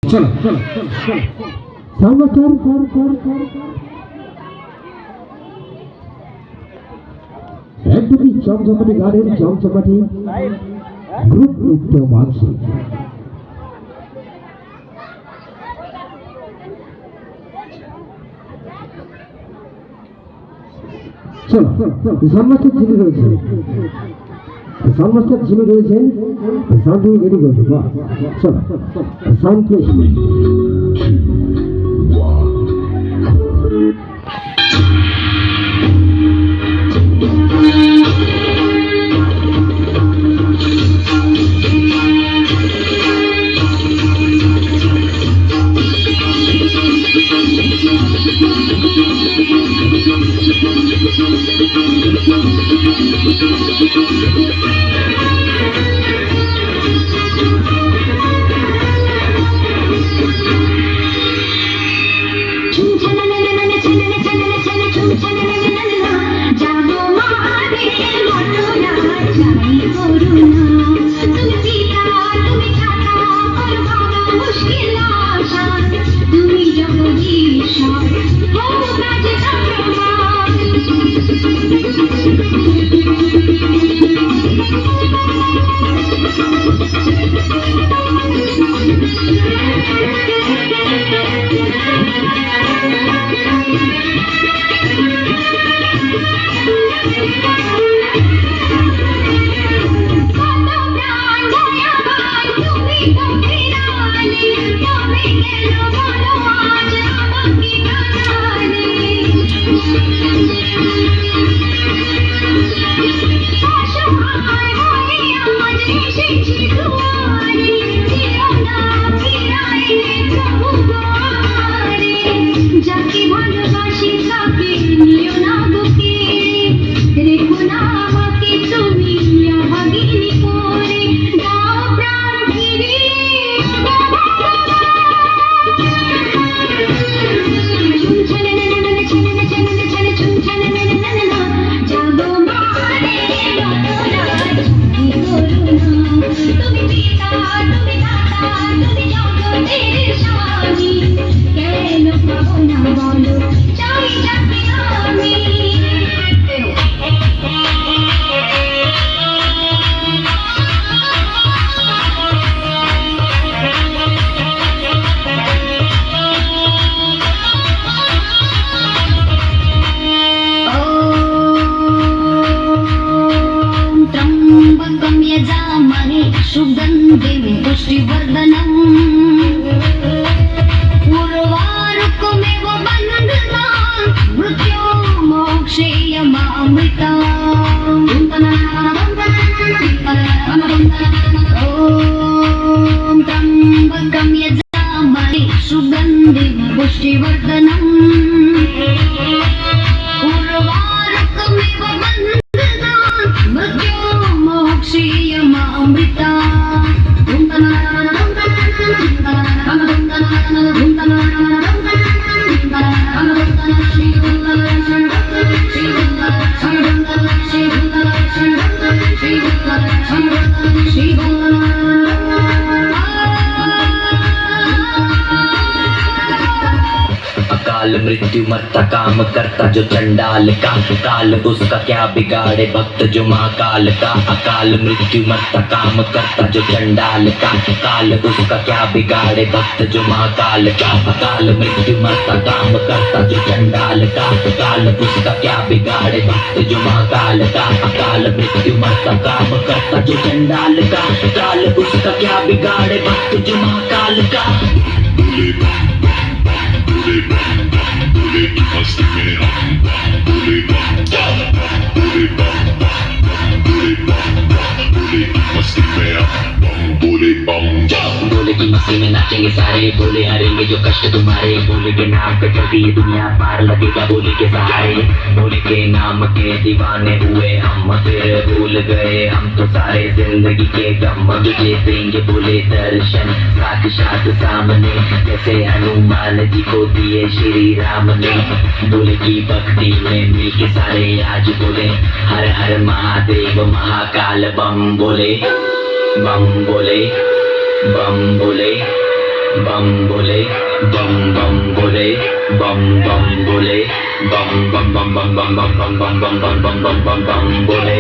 চলো চলো সামনে একদমই চমচমাটি গানের চমচমাটি গ্রুপ নৃত্য মানসিক চলো সামনাস্টার যিনি রয়েছেন সামনাস্টার যিনি রয়েছেন সাউন্ড রেডি করবে চলো সাউন্ড প্লেস मृत्यु मरता काम करता जो चंडाल का काल उसका क्या बिगाड़े भक्त जो महाकाल का अकाल मृत्यु मरता काम करता जो चंडाल का काल उसका क्या बिगाड़े भक्त जो महाकाल का अकाल मृत्यु मरता काम करता जो चंडाल का काल उसका क्या बिगाड़े भक्त जो महाकाल का अकाल मृत्यु मरता काम करता जो चंडाल का काल उसका क्या बिगाड़े भक्त जो महाकाल का मस्ती में हम मस्ती में बोले बोले की मस्ती में नाचेंगे सारे बोले हरेंगे जो कष्ट तुम्हारे बोले के नाम पे चलती ये दुनिया पार लगेगा बोले के सहारे बोले के नाम के दीवाने हुए हम फिर भूल गए हम तो सारे जिंदगी के गम तुझे देंगे बोले दर्शन साक्षात सामने जैसे हनुमान जी को दिए श्री राम ने बोले की भक्ति में मिल के सारे आज बोले हर हर महादेव महाकाल बम बोले बम बोले बम बोले बम बोले बम बम बोले बम बम बोले बम बम बम बम बम बम बम बम बम बम बम बम बम बोले